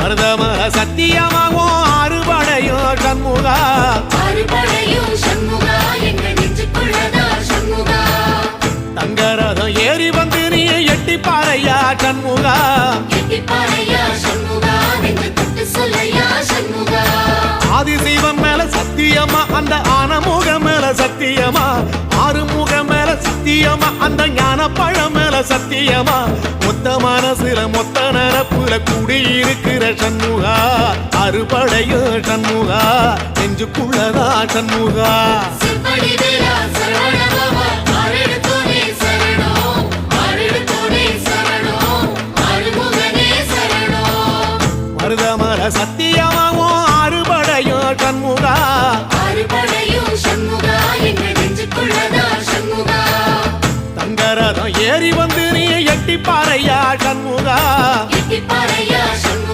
மருதமர சத்தியமாகும் அறுபடையும் சண்முகா தங்கரதம் ஏறி வந்து நீ எட்டி பாறையா சண்முகா ஆதிசைவம் மேல சத்தியமா அந்த ஆனமுகம் மேல சத்தியமா ஆறுமுகம் மேல சத்தியமா அந்த ஞான பழம் மேல சத்தியமா மொத்த மனசுல மொத்த நரப்புல குடியிருக்கிற சண்முகா அறுபடையும் சண்முகா நெஞ்சுக்குள்ளதா சண்முகா மருதமர சத்தியமாவும் அறுபடையும் சண்முகா தங்கரதம் ஏறி வந்து நீ எட்டி பாறையா சண்முகா